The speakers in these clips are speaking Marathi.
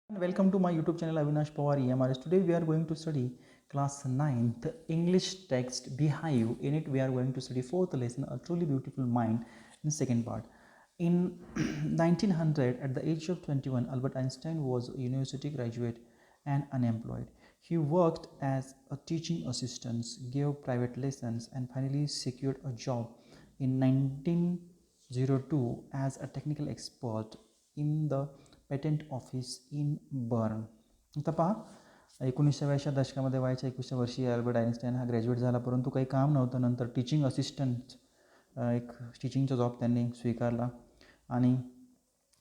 And welcome to my YouTube channel Avinash Pawar EMRS. Today we are going to study class 9th English text Beehive. In it we are going to study fourth lesson, A Truly Beautiful Mind, in second part. In 1900, at the age of 21, Albert Einstein was a university graduate and unemployed. He worked as a teaching assistant, gave private lessons, and finally secured a job in 1902 as a technical expert in the patent office in burn. आता पहा 19व्या दशकामध्ये वयाच्या 21व्या वर्षी अल्बर्ट आइन्स्टाईन हा ग्रॅज्युएट झाला, परंतु काही काम नव्हतं. नंतर टीचिंग असिस्टंट एक टीचिंगचा जॉब त्यांनी स्वीकारला आणि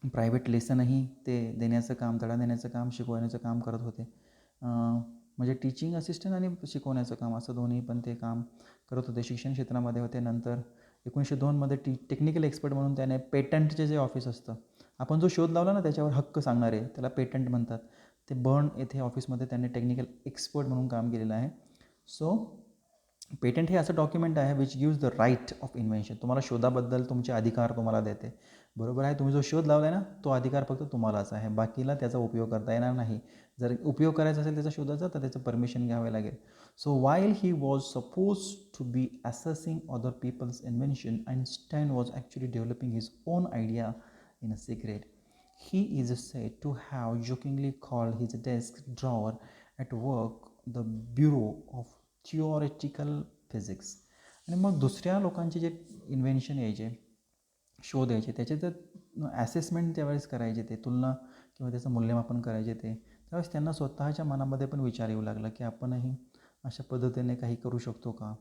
प्रायव्हेट लेसनही ते देण्याचं काम, धडा देण्याचं काम, शिकवण्याचं काम करत होते. म्हणजे टीचिंग असिस्टंट आणि शिकवण्याचं काम असं दोन्ही पण ते काम करत होते, शिक्षण क्षेत्रामध्ये होते. नंतर 1902मध्ये टेक्निकल एक्सपर्ट म्हणून त्याने पेटंटचे जे ऑफिस असतं, आपण जो शोध लावला ना त्याच्यावर हक्क सांगणारे, त्याला पेटंट म्हणतात, ते बर्न येथे ऑफिसमध्ये त्यांनी टेक्निकल एक्सपर्ट म्हणून काम केलेलं आहे. सो पेटंट हे असं डॉक्युमेंट आहे which gives the right of invention. तुम्हाला शोधाबद्दल तुमचे अधिकार तुम्हाला देते. बरोबर आहे, तुम्ही जो शोध लावला आहे ना तो अधिकार फक्त तुम्हालाच आहे, बाकीला त्याचा उपयोग करता येणार नाही. जर उपयोग करायचा असेल त्याच्या शोधाचा तर त्याचं परमिशन घ्यावे लागेल. So while he was suppose to be assessing other peoples invention, Einstein was actually developing his own idea in a secret. He is said to have jokingly called his desk drawer at work the Bureau of Theoretical Physics. आणि मग दुसऱ्या लोकांचे जे इन्व्हेन्शन यायचे, शोध यायचे, त्याचे जर ॲसेसमेंट त्यावेळेस करायचे, ते तुलना किंवा त्याचं मूल्यमापन करायचे, ते त्यावेळेस त्यांना स्वतःच्या मनामध्ये पण विचार येऊ लागला की आपणही अशा पद्धतीने काही करू शकतो का.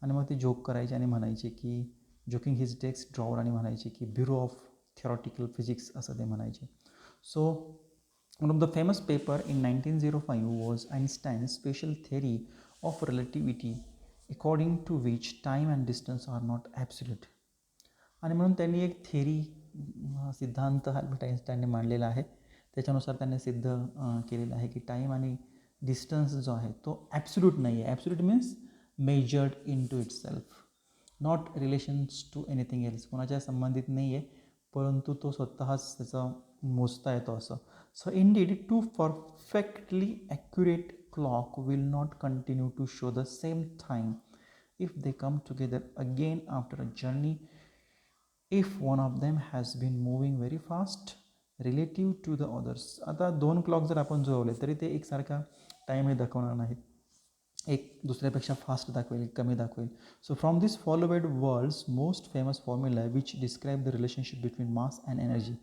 आणि मग ते जोक करायचे आणि म्हणायचे की जोकिंग हिज डेस्क ड्रॉवर, आणि म्हणायचे की ब्युरो ऑफ थिअरॉटिकल फिजिक्स असं ते म्हणायचे. So one of the famous paper in 1905 was Einstein's special theory of relativity according to which time and distance are not absolute. आणि म्हणून त्यांनी एक थेअरी, सिद्धांत अल्बर्ट आइन्स्टाईनने मांडलेला आहे. त्याच्यानुसार त्यांनी सिद्ध केलेलं आहे की टाईम आणि डिस्टन्स जो आहे तो ॲब्सोल्यूट नाही आहे. Absolute means measured into itself, not relations to anything else, कोणाच्या संबंधित नाही आहे, परंतु तो स्वतःच त्याचा मोजता येतो असं. So indeed two perfectly accurate clock will not continue to show the same time if they come together again after a journey, if one of them has been moving very fast relative to the others. आता दोन क्लॉक जर आपण जुळवले तरी ते एकसारखा टाईम हे दाखवणार नाहीत, एक दुसऱ्यापेक्षा फास्ट दाखवेल, कमी दाखवेल. So from this followed world's most famous formula which describe the relationship between mass and energy.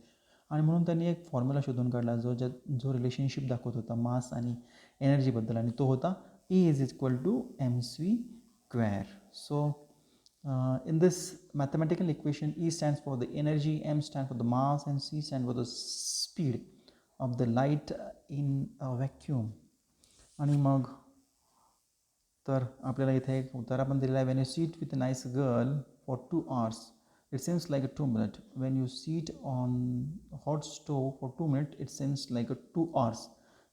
आणि म्हणून त्यांनी एक फॉर्म्युला शोधून काढला जो रिलेशनशिप दाखवत होता मास आणि एनर्जीबद्दल, आणि तो होता E=mc². So in this mathematical equation, E stands for the energy, M stands for the mass, and C stands for the speed of the light in a vacuum. आणि मग तर आपल्याला इथे एक उत्तर आपण दिलेला आहे. Wien you seat with a nice girl for 2 hours it seems like a 2 minute. Wien you seat on hot stove for 2 minute it seems like a 2 hours.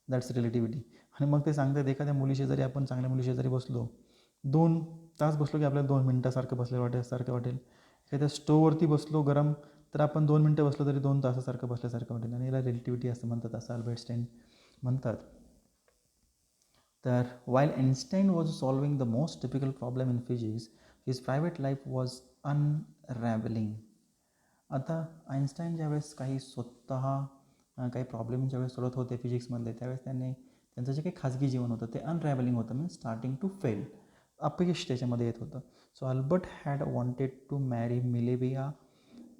That's relativity. आणि मग ते सांगतात एखाद्या मुलीशेजारी आपण चांगल्या मुलीशेजारी बसलो, 2 तास बसलो की आपल्याला 2 मिनटासारखं बसल्यासारखं वाटेल. एखाद्या स्टोववरती बसलो गरम तर आपण 2 मिनटं बसलो तरी 2 तासासारखं बसल्यासारखं वाटेल, आणि याला रिलेटिव्हिटी असं म्हणतात, असं अल्बर्ट आइन्स्टाईन म्हणतात. तर while Einstein was solving the most difficult problem in physics, his private life was unraveling. आता आइन्स्टाईन ज्यावेळेस काही स्वतः काही प्रॉब्लेम ज्यावेळेस सोडत होते फिजिक्समधले, त्यावेळेस त्यांचं जे काही खाजगी जीवन होतं ते अनरॅव्हलिंग होतं, मीन्स स्टार्टिंग टू फेल, अपयश त्याच्यामध्ये येत होतं. So Albert had wanted to marry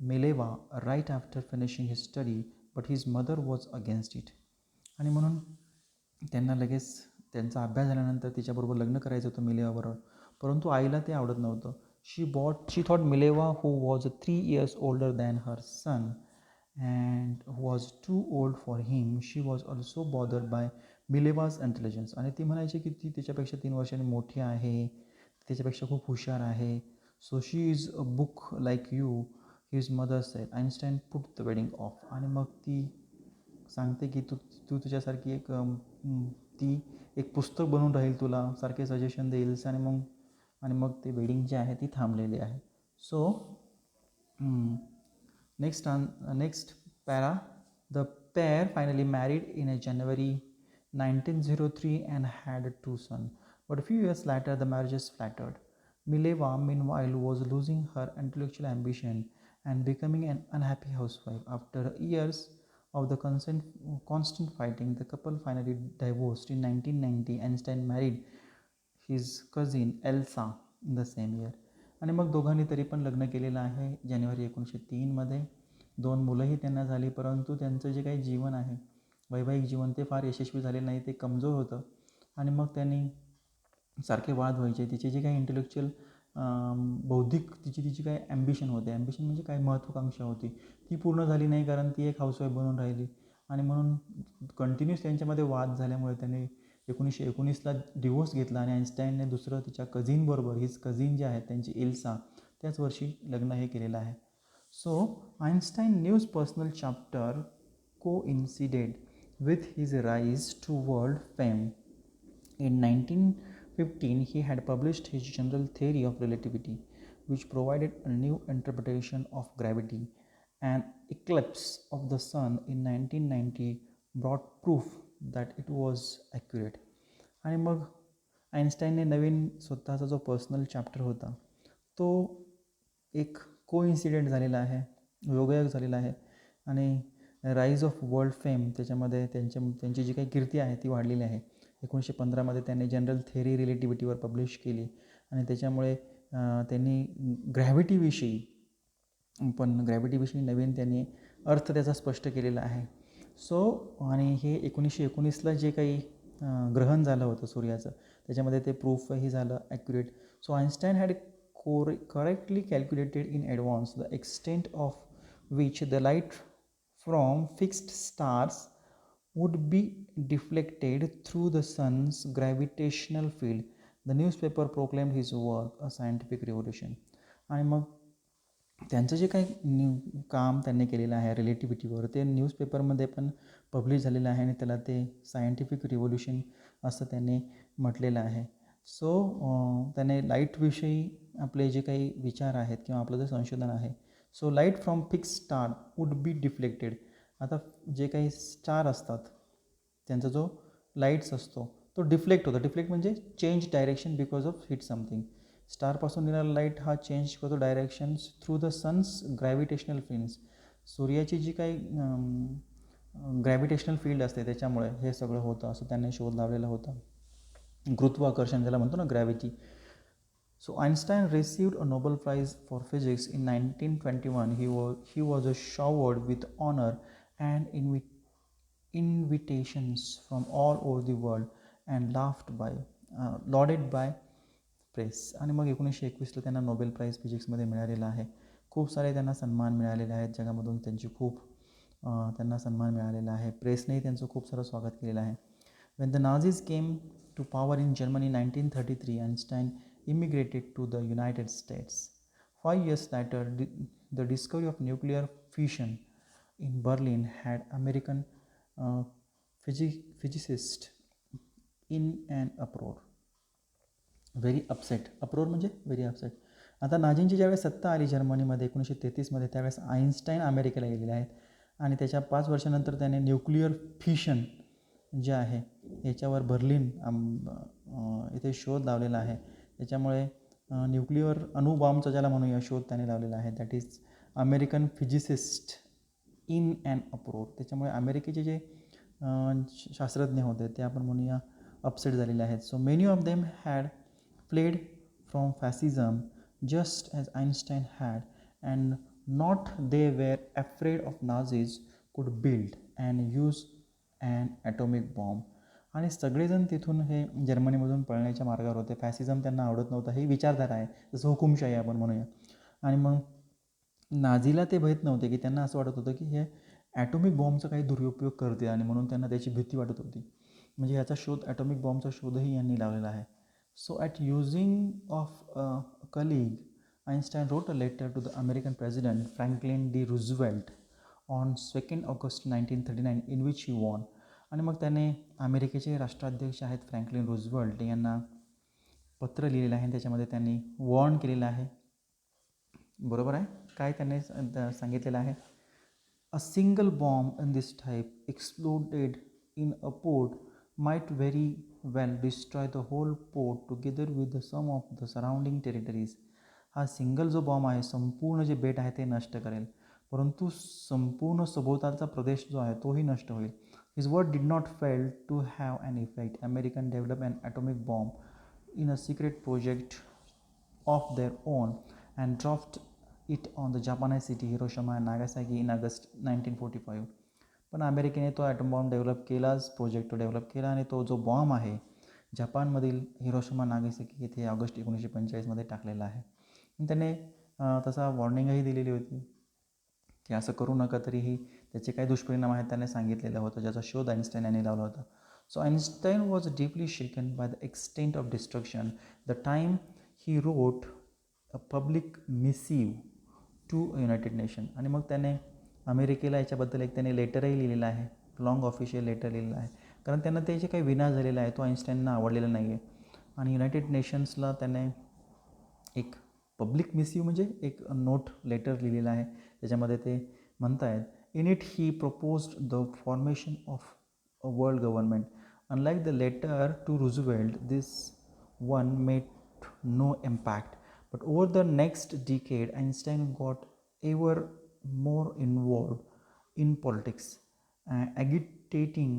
Mileva right after finishing his study, but his mother was against it. आणि म्हणून त्यांना लगेच त्यांचा अभ्यास झाल्यानंतर तिच्याबरोबर लग्न करायचं होतं मिलेवाबरोबर, परंतु आईला ते आवडत नव्हतं. She thought Mileva who was 3 years older than her son and was too old for him. She was also bothered by Mileva's intelligence. आणि ती म्हणायची की ती त्याच्यापेक्षा 3 वर्षांनी मोठी आहे, त्याच्यापेक्षा खूप हुशार आहे. So she is a book like you, his mother sed. Einstein put the wedding of. आणि मग ती सांगते की तू तुझ्यासारखी एक ती एक पुस्तक बनवून राहील, तुला सारखे सजेशन देईल, आणि मग ते वेडिंग जे आहे ती थांबलेली आहे. So next para, the pair finally married in January 1903 and had 2 sons. But a few years later, the marriages flattered. Mileva, meanwhile, was losing her intellectual ambition and becoming an unhappy housewife. After years of the constant fighting, the couple finally divorced. In 1990, Einstein married his cousin Elsa in the same year. आणि मग दोघांनी तरी पण लग्न केलेलं आहे जानेवारी 1903मध्ये. 2 मुलंही त्यांना झाली, परंतु त्यांचं जे काही जीवन आहे, वैवाहिक जीवन, ते फार यशस्वी झालेलं नाही, ते कमजोर होतं. आणि मग त्यांनी सारखे वाद व्हायचे. तिची जी काही इंटेलेक्च्युअल बौद्धिक तिची काही ॲम्बिशन होते, ॲम्बिशन म्हणजे काय, महत्त्वाकांक्षा होती, ती पूर्ण झाली नाही, कारण ती एक हाऊसवाईफ बनून राहिली. आणि म्हणून कंटिन्यूस त्यांच्यामध्ये वाद झाल्यामुळे त्यांनी 1919ला डिवोर्स घेतला आणि आईन्स्टाईनने दुसरं तिच्या कझिनबरोबर, हिज कझिन जे आहेत त्यांची एल्सा, त्याच वर्षी लग्न हे केलेलं आहे. So Einstein news personal chapter coincided with his rise to world fame. In 1915, he had published his general theory of relativity, which provided a new interpretation of gravity. An eclipse of the sun in 1990 brought proof that it was accurate. आणि मग आईन्स्टाईनने नवीन स्वतःचा जो पर्सनल चॅप्टर होता तो एक कोइन्सिडेंट झालेला आहे, योगायोग झालेला आहे. आणि राईज ऑफ वर्ल्ड फेम, त्याच्यामध्ये त्यांची जी काही कीर्ती आहे ती वाढलेली आहे. 1915मध्ये त्यांनी जनरल थेअरी रिलेटिव्हिटीवर पब्लिश केली आणि त्याच्यामुळे त्यांनी ग्रॅव्हिटीविषयी नवीन त्यांनी अर्थ त्याचा स्पष्ट केलेला आहे. सो आणि हे 1919ला जे काही ग्रहण झालं होतं सूर्याचं, त्याच्यामध्ये ते प्रूफही झालं accurate. So Einstein had correctly calculated in advance the extent of which the light from fixed stars would be deflected through the sun's gravitational field. The newspaper proclaimed his work a scientific revolution. आणि मग त्यांचं जे काही काम त्यांनी केलेलं आहे रिलेटिव्हिटीवर, ते न्यूजपेपरमध्ये पण पब्लिश झालेलं आहे आणि त्याला ते सायंटिफिक रिव्होल्युशन असं त्यांनी म्हटलेलं आहे. सो त्याने लाईटविषयी आपले जे काही विचार आहेत किंवा आपलं जे संशोधन आहे, so light from fix star would be deflected. आता जे काही स्टार असतात त्यांचा जो लाईट्स असतो तो डिफ्लेक्ट होतो. डिफ्लेक्ट म्हणजे change direction because of hit something. स्टारपासून येणारा लाईट हा चेंज करतो directions through the sun's gravitational fields. सूर्याची जी काही ग्रॅव्हिटेशनल फील्ड असते त्याच्यामुळे हे सगळं होतं असं त्यांनी शोध लावलेला होता. गुरुत्वाकर्षण ज्याला म्हणतो ना, gravity. So Einstein received a Nobel Prize for Physics in 1921. He was showered with honor and invitations from all over the world and lauded by press. आणि मग 1921ला त्यांना नोबेल प्राईज फिजिक्समध्ये मिळालेला आहे. खूप सारे त्यांना सन्मान मिळालेले आहेत जगामधून, त्यांना सन्मान मिळालेला आहे. प्रेसनेही त्यांचं खूप सारं स्वागत केलेलं आहे. When the Nazis came to power in Germany in 1933, Einstein immigrated to the United States. 5 years later, the discovery of nuclear fission in Berlin had American physicists in an uproar. Very upset. अप्रोर म्हणजे व्हेरी अपसेट. आता नाझींची ज्यावेळेस सत्ता आली जर्मनीमध्ये 1933मध्ये, त्यावेळेस आईन्स्टाईन अमेरिकेला गेलेले आहेत आणि त्याच्या 5 वर्षानंतर त्याने न्यूक्लिअर फिशन जे आहे याच्यावर बर्लिन इथे शोध लावलेला आहे. त्याच्यामुळे न्यूक्लिअर अणुबॉम्बचा ज्याला म्हणूया शोध त्याने लावलेला आहे. That is American physicist in and अप्रोर. त्याच्यामुळे अमेरिकेचे जे शास्त्रज्ञ होते ते आपण म्हणूया अपसेट झालेले आहेत. So many of them had fled from fascism just as Einstein had, and not they were afraid of Nazis could build and use an atomic bomb. आणि सगळेजण तिथून हे जर्मनीमधून पळण्याच्या मार्गावर होते. फॅसिझम त्यांना आवडत नव्हतं, ही विचारधारा आहे, जसं हुकुमशाही आपण म्हणूया. आणि मग नाझीला ते भीत नव्हते, की त्यांना असं वाटत होतं की हे ॲटॉमिक बॉम्बचा काही दुरुपयोग करते आणि म्हणून त्यांना त्याची भीती वाटत होती. म्हणजे याचा शोध, ॲटॉमिक बॉम्बचा शोधही यांनी लावलेला आहे. So at using of a colleague, Einstein wrote a letter to the American President Franklin D. Roosevelt on 2nd August 1939 in which he warned. आणि मग त्याने अमेरिकेचे राष्ट्राध्यक्ष आहेत फ्रँकलिन रूझवेल्ट यांना पत्र लिहिलेलं आहे. त्याच्यामध्ये त्यांनी वॉर्न केलेलं आहे. बरोबर आहे काय त्यांनी सांगितलेलं आहे? A single bomb in this type exploded in a port might very well destroy the whole port together with the sum of the surrounding territories. हा सिंगल जो बॉम्ब आहे संपूर्ण जे बेट आहे ते नष्ट करेल, परंतु संपूर्ण सभोवतालचा प्रदेश जो आहे तोही नष्ट होईल. His word did not fail to have an effect. American develop an atomic bomb in a secret project of their own and dropped it on the Japanese city Hiroshima and Nagasaki in August 1945. पण अमेरिकेने तो ॲटम बॉम्ब डेव्हलप केलाच, प्रोजेक्ट तो डेव्हलप केला आणि तो जो बॉम्ब आहे जपानमधील हिरोशिमा नागासाकी येथे ऑगस्ट 1945मध्ये टाकलेला आहे. त्याने तसा वॉर्निंगही दिलेली होती की असं करू नका, तरीही त्याचे काही दुष्परिणाम आहेत त्याने सांगितलेलं होतं, ज्याचा शोध आइन्स्टाईन यांनी लावला होता. So Einstein was deeply shaken by the extent of destruction. The time he wrote a public missive to United Nation. आणि मग त्याने अमेरिकेला याच्याबद्दल एक त्याने लेटरही लिहिलेलं आहे, लॉंग ऑफिशियल लेटर लिहिलेलं आहे, कारण त्यांना ते जे काही विनाश झालेला आहे तो आइन्स्टाईनना आवडलेला नाही आहे. आणि युनायटेड नेशन्सला त्याने एक पब्लिक मिसिव्ह म्हणजे एक नोट लेटर लिहिलेलं आहे, त्याच्यामध्ये ते म्हणतायत, in it he proposed the formation of a world government. Unlike the letter to Roosevelt, this one made no impact. But over the next decade, Einstein got ever more involved in politics, agitating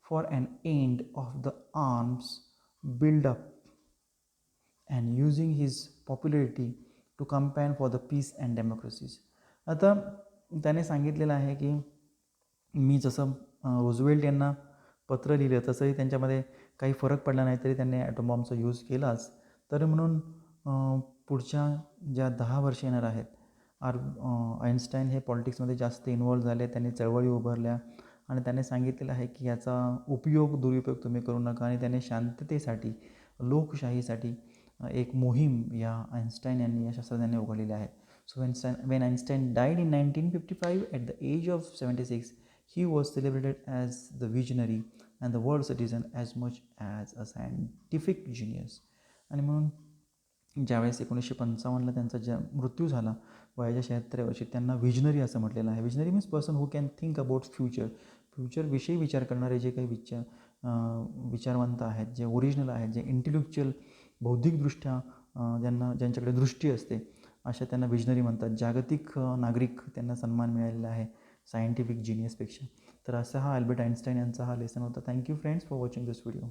for an end of the arms build-up and using his popularity to campaign for the peace and democracies. आता त्याने सांगितलेलं आहे की मी जसं रोझवेल्ट यांना पत्र लिहिलं तसंही त्यांच्यामध्ये काही फरक पडला नाही, तरी त्यांनी ॲटम बॉम्बचा यूज केलाच. तर म्हणून पुढच्या ज्या 10 वर्ष येणार आहेत, आइन्स्टाईन हे पॉलिटिक्समध्ये जास्त इन्वॉल्व झाले, त्यांनी चळवळी उभारल्या आणि त्याने सांगितलेलं आहे की याचा दुरुपयोग तुम्ही करू नका. आणि त्याने शांततेसाठी, लोकशाहीसाठी एक मोहीम या आइन्स्टाईन यांनी, या शास्त्रज्ञांनी उघडलेली आहे. So when Einstein died in 1955 at the age of 76, he was celebrated as the visionary and the world citizen as much as a scientific genius. आणि म्हणून ज्यावेळेस 1955ला त्यांचा मृत्यू झाला वयाच्या 76 वर्षी, त्यांना विजनरी असं म्हटलेलं आहे. Visionary means person who can think about फ्युचरविषयी विचार करणारे जे काही विचारवंत आहेत, जे ओरिजिनल आहेत, जे इंटेलेक्च्युअल बौद्धिकदृष्ट्या ज्यांच्याकडे दृष्टी असते, अशा त्यांना विजनरी म्हणतात. जागतिक नागरिक त्यांना सन्मान मिळालेला आहे सायंटिफिक जिनियसपेक्षा. तर असा हा अल्बर्ट आइन्स्टाईन यांचा हा लेसन होता. Thank you friends for watching this video.